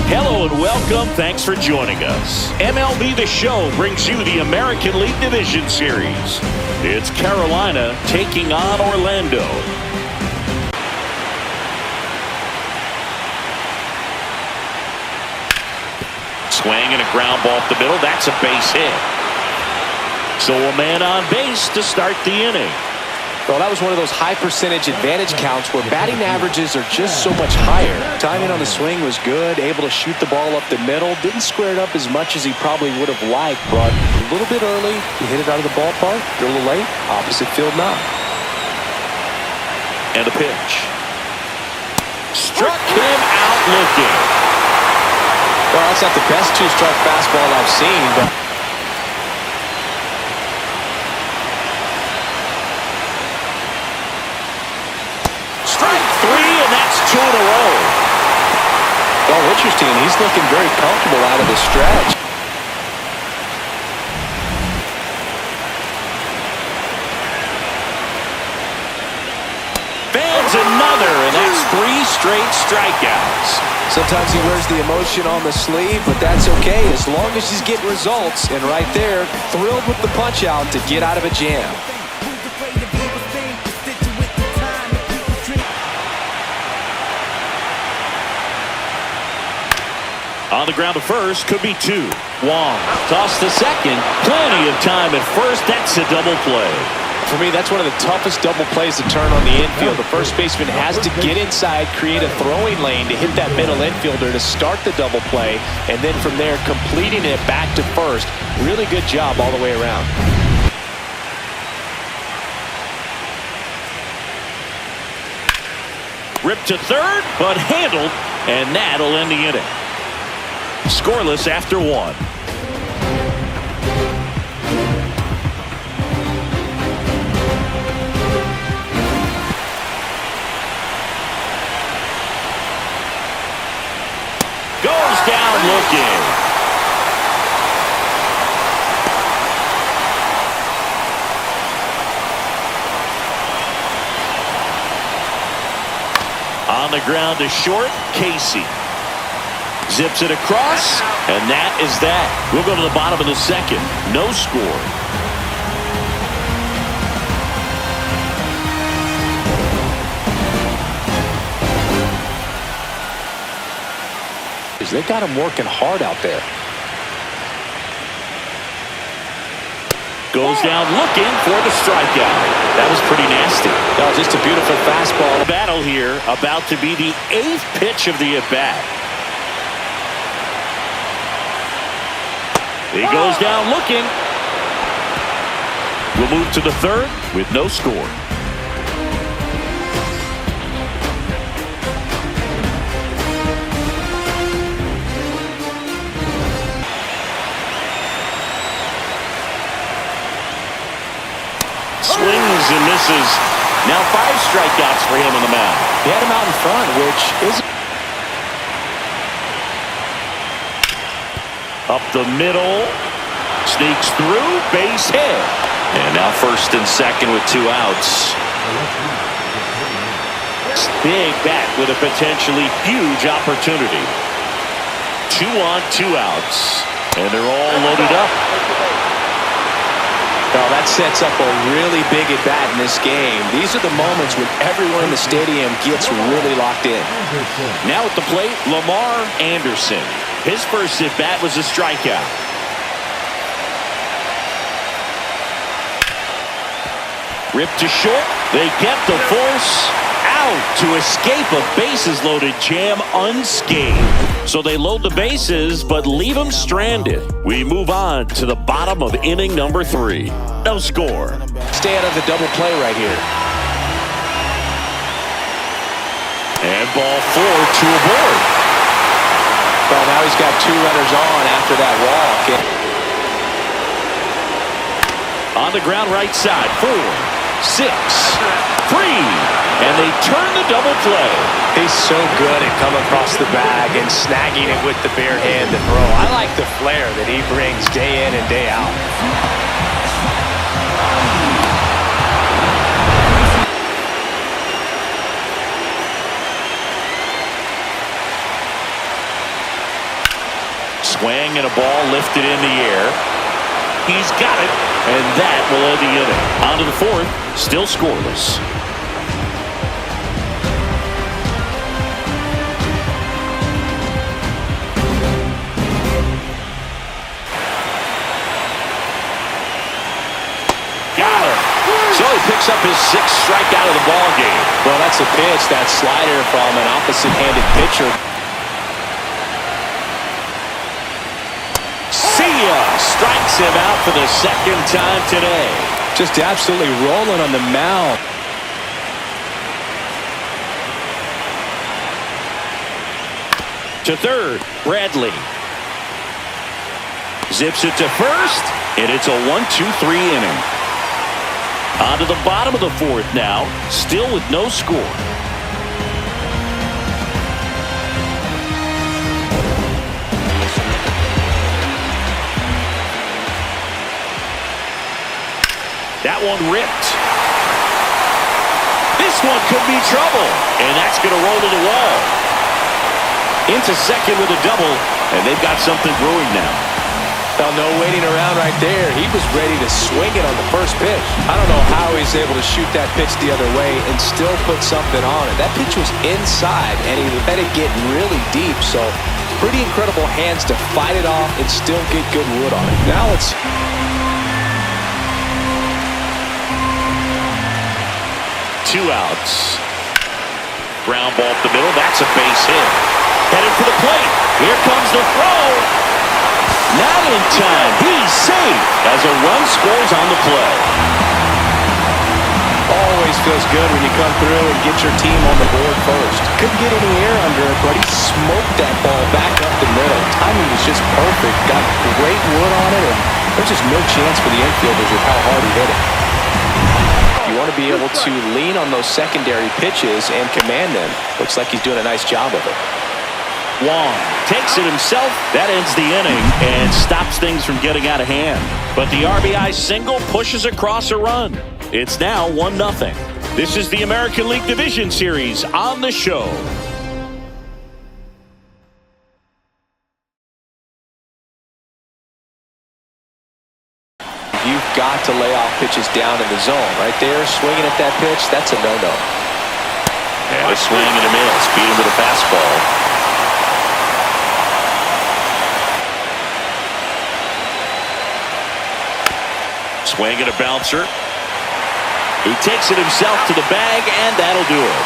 Hello and welcome. Thanks for joining us. MLB The Show brings you the American League Division Series. It's Carolina taking on Orlando. Swing and a ground ball up the middle. That's a base hit. So a man on base to start the inning. Well, that was one of those high percentage advantage counts where batting averages are just so much higher. Timing on the swing was good, able to shoot the ball up the middle. Didn't square it up as much as he probably would have liked, but a little bit early. He hit it out of the ballpark. A little late. Opposite field now. And a pitch. Struck him out looking. Well, that's not the best two-strike fastball I've seen, but two in a row. Oh, interesting. He's looking very comfortable out of the stretch. Fans another, and that's 3 straight strikeouts. Sometimes he wears the emotion on the sleeve, but that's okay as long as he's getting results. And right there, thrilled with the punch out to get out of a jam. On the ground to first, could be 2. Wong toss to second. Plenty of time at first. That's a double play. For me, that's one of the toughest double plays to turn on the infield. The first baseman has to get inside, create a throwing lane to hit that middle infielder to start the double play, and then from there, completing it back to first. Really good job all the way around. Ripped to third, but handled, and that'll end the inning. Scoreless after 1. Goes down looking. On the ground to short, Casey. Zips it across, and that is that. We'll go to the bottom of the second. No score. They got him working hard out there. Goes down looking for the strikeout. That was pretty nasty. No, just a beautiful fastball. Battle here about to be the 8th pitch of the at-bat. He goes down looking. We'll move to the third with no score. Swings and misses. Now 5 strikeouts for him on the mound. He had him out in front, which is up the middle, sneaks through, base hit. And now first and second with 2 outs. Big bat with a potentially huge opportunity. 2 on, 2 outs. And they're all loaded up. Well, that sets up a really big at-bat in this game. These are the moments when everyone in the stadium gets really locked in. Now at the plate, Lamar Anderson. His first at-bat was a strikeout. Ripped to short. They kept the force out to escape a bases-loaded jam unscathed. So they load the bases, but leave them stranded. We move on to the bottom of inning number 3. No score. Stay out of the double play right here. And ball 4, 2 aboard. Well, now he's got 2 runners on after that walk. On the ground right side, 4, 6, 3, and they turn the double play. He's so good at coming across the bag and snagging it with the bare hand to throw. I like the flair that he brings day in and day out. Swing and a ball lifted in the air. He's got it, and that will end the inning. On to the fourth, still scoreless. So he picks up his sixth strikeout of the ball game. Well, that's a pitch, that slider from an opposite-handed pitcher. See ya! Strikes him out for the second time today. Just absolutely rolling on the mound. To third, Bradley. Zips it to first, and it's a 1-2-3 inning. On to the bottom of the fourth now, still with no score. That one ripped. This one could be trouble, and that's going to roll to the wall. Into second with a double, and they've got something brewing now. Well, no waiting around right there. He was ready to swing it on the first pitch. I don't know how he's able to shoot that pitch the other way and still put something on it. That pitch was inside, and he let it get really deep. So, pretty incredible hands to fight it off and still get good wood on it. Now it's... Two outs. Ground ball up the middle. That's a base hit. Headed for the plate. Here comes the throw. Not in time. He's safe as a run scores on the play. Always feels good when you come through and get your team on the board first. Couldn't get any air under it, but he smoked that ball back up the middle. Timing was just perfect. Got great wood on it, and there's just no chance for the infielders with how hard he hit it. You want to be able to lean on those secondary pitches and command them. Looks like he's doing a nice job of it. Wong takes it himself. That ends the inning and stops things from getting out of hand. But the RBI single pushes across a run. It's now 1-0. This is the American League Division Series on the show. You've got to lay off pitches down in the zone. Right there, swinging at that pitch, that's a no-no. And a swing and a miss. Beat him with a fastball. Swing and a bouncer. He takes it himself to the bag, and that'll do it.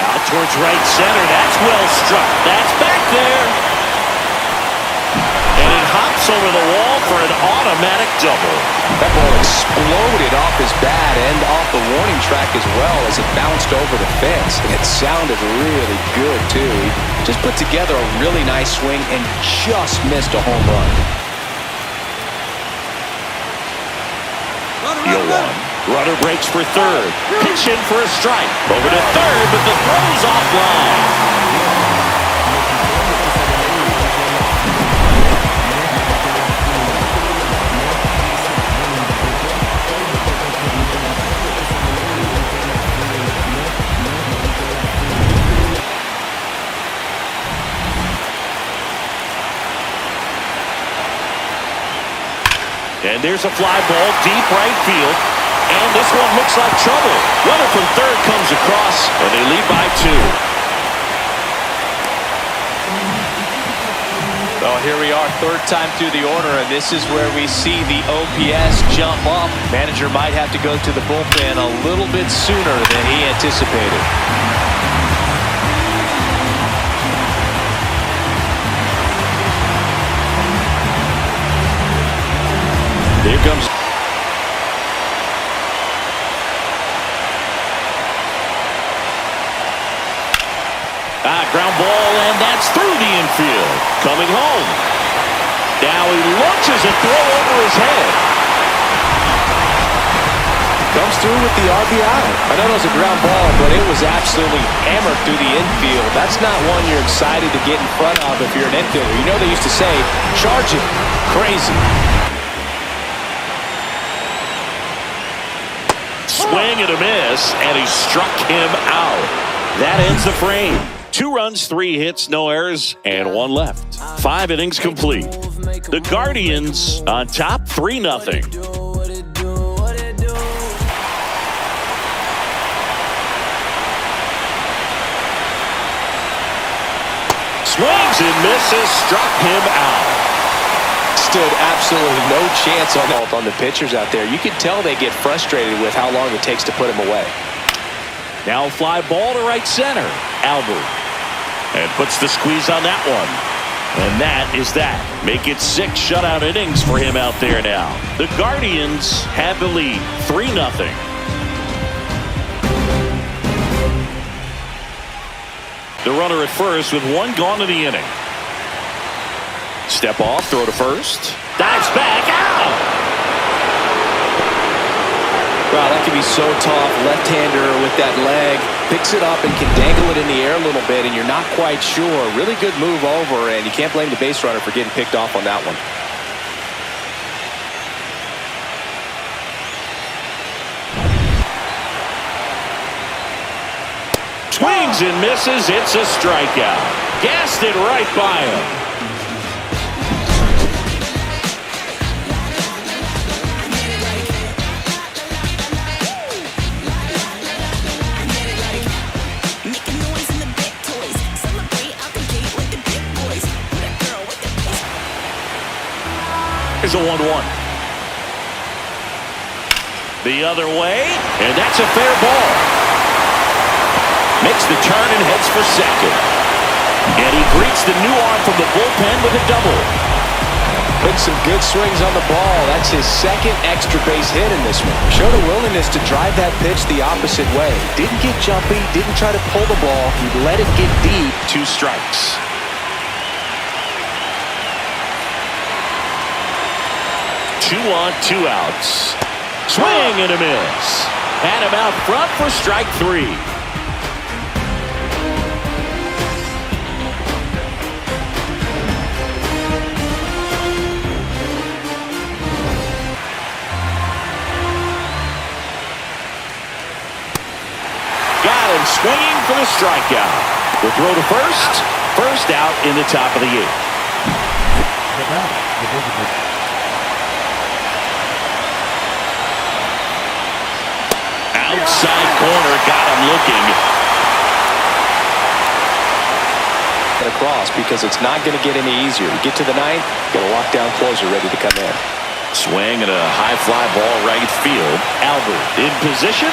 Out towards right center. That's well struck. That's back there. Hops over the wall for an automatic double. That ball exploded off his bat and off the warning track as well as it bounced over the fence. And it sounded really good, too. He just put together a really nice swing and just missed a home run. 0-1. Runner breaks for third. Pitch in for a strike. Over to third, but the throw's offline. And there's a fly ball deep right field. And this one looks like trouble. Runner from third comes across, and they lead by 2. Well, here we are, third time through the order, and this is where we see the OPS jump up. Manager might have to go to the bullpen a little bit sooner than he anticipated. Here comes. Ground ball, and that's through the infield. Coming home. Now he launches a throw over his head. comes through with the RBI. I know it was a ground ball, but it was absolutely hammered through the infield. That's not one you're excited to get in front of if you're an infielder. You know they used to say, charge it. Crazy. Swing and a miss, and he struck him out. That ends the frame. 2 runs, 3 hits, no errors, and 1 left. 5 innings complete. The Guardians on top 3-0. Swings and misses, struck him out. Stood absolutely no chance on the pitchers out there. You can tell they get frustrated with how long it takes to put him away. Now fly ball to right center. Albert. And puts the squeeze on that one. And that is that. Make it 6 shutout innings for him out there now. The Guardians have the lead, 3-0. The runner at first with 1 gone in the inning. Step off, throw to first. Dives back, out! Wow, that can be so tough. Left-hander with that leg. Picks it up and can dangle it in the air a little bit, and you're not quite sure. Really good move over, and you can't blame the base runner for getting picked off on that one. Swings and misses. It's a strikeout. Gassed it right by him. Here's a 1-1. The other way, and that's a fair ball. Makes the turn and heads for second. And he greets the new arm from the bullpen with a double. Makes some good swings on the ball. That's his second extra base hit in this one. Showed a willingness to drive that pitch the opposite way. Didn't get jumpy, didn't try to pull the ball. He let it get deep. 2 strikes. 2 on, 2 outs. Swing and a miss. Had him out front for strike 3. Got him swinging for the strikeout. The throw to first. First out in the top of the 8th. Outside corner, got him looking. Across because it's not going to get any easier. You get to the 9th, got a lockdown closer ready to come in. Swing and a high fly ball right field. Albert in position.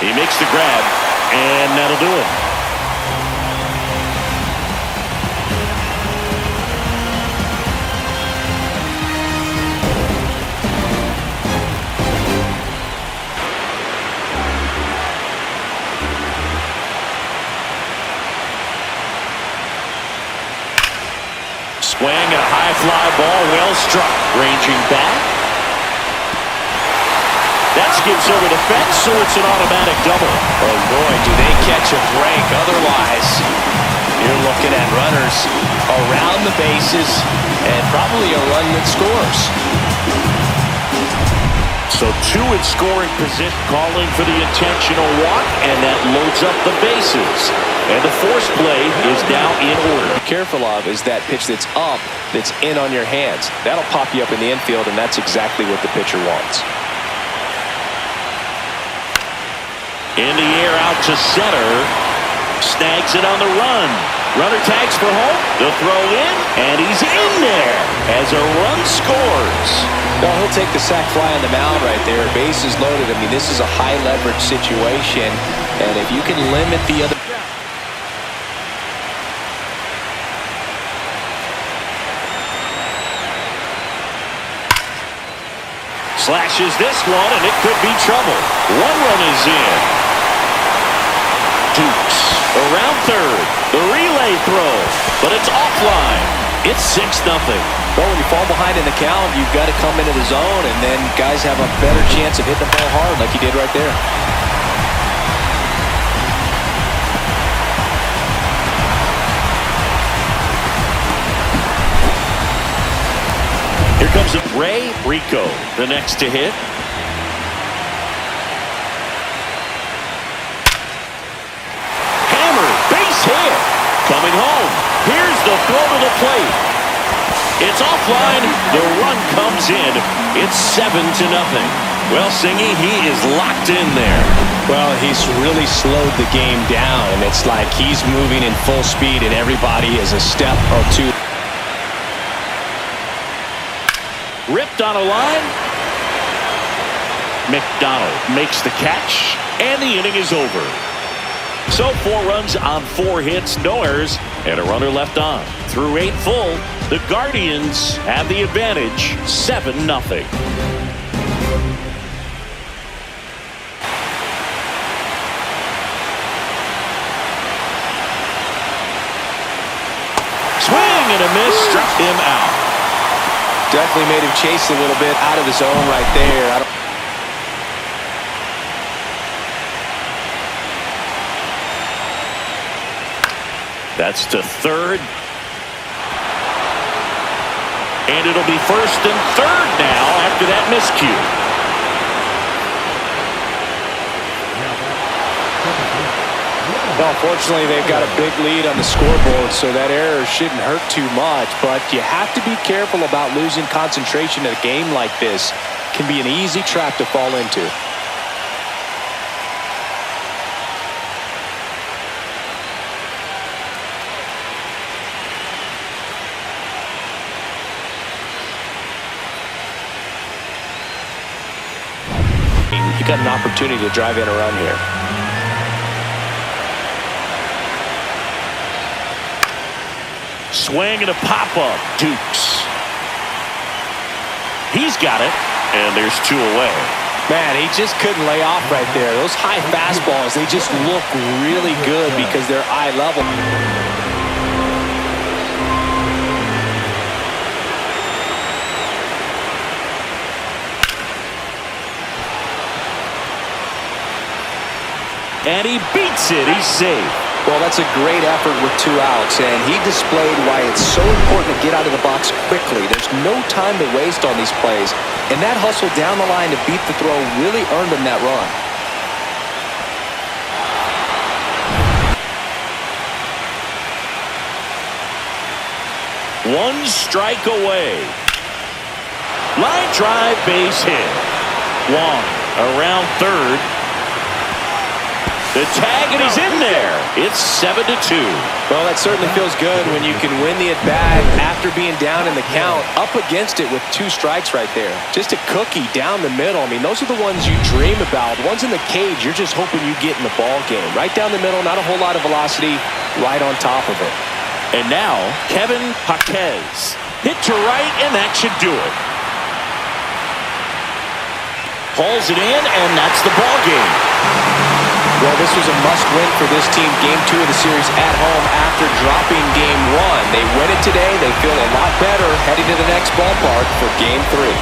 He makes the grab, and that'll do it. Swing and a high fly ball, well struck. Ranging back. That skips over the fence, so it's an automatic double. Oh boy, do they catch a break. Otherwise, you're looking at runners around the bases and probably a run that scores. So 2 in scoring position, calling for the intentional walk, and that loads up the bases. And the force play is now in order. Be careful of is that pitch that's up, that's in on your hands. That'll pop you up in the infield, and that's exactly what the pitcher wants. In the air out to center. Snags it on the run. Runner tags for home. The throw in, and he's in there as a run scores. Well, he'll take the sac fly on the mound right there. Bases loaded. I mean, this is a high leverage situation, and if you can limit the other. Slashes this one, and it could be trouble. 1 run is in. Dukes around third. The relay throw, but it's offline. It's 6-0. Well, when you fall behind in the count, you've got to come into the zone, and then guys have a better chance of hitting the ball hard like you did right there. Here comes Ray Rico, the next to hit. Hammer, base hit. Coming home. Here's the throw to the plate. It's offline. The run comes in. It's 7-0. Well, Singy, he is locked in there. Well, he's really slowed the game down, and it's like he's moving in full speed, and everybody is a step or two. Ripped on a line. McDonald makes the catch, and the inning is over. So 4 runs on 4 hits, no errors, and a runner left on. Through 8 full, the Guardians have the advantage, 7-0. Swing and a miss, struck him out. Definitely made him chase a little bit out of the zone right there. That's to third. And it'll be first and third now after that miscue. Well, fortunately, they've got a big lead on the scoreboard, so that error shouldn't hurt too much. But you have to be careful about losing concentration in a game like this. It can be an easy trap to fall into. You got an opportunity to drive in a run here. Swing and a pop-up. Dukes. He's got it, and there's 2 away. Man, he just couldn't lay off right there. Those high fastballs, they just look really good because they're eye level. And he beats it. He's safe. Well, that's a great effort with 2 outs, and he displayed why it's so important to get out of the box quickly. There's no time to waste on these plays, and that hustle down the line to beat the throw really earned him that run. One strike away. Line drive, base hit. Wong around third. The tag, and he's in there. It's 7-2. Well, that certainly feels good when you can win the at-bat after being down in the count, up against it with 2 strikes right there. Just a cookie down the middle. I mean, those are the ones you dream about. Ones in the cage, you're just hoping you get in the ball game. Right down the middle, not a whole lot of velocity, right on top of it. And now, Kevin Jaquez. Hit to right, and that should do it. Hauls it in, and that's the ball game. Well, this was a must-win for this team. Game 2 of the series at home after dropping Game 1. They win it today. They feel a lot better heading to the next ballpark for Game 3.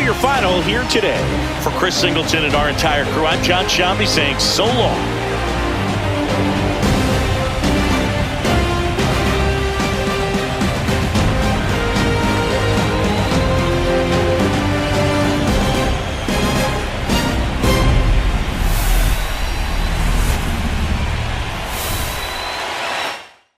Your final here today. For Chris Singleton and our entire crew, I'm John Shambi saying so long.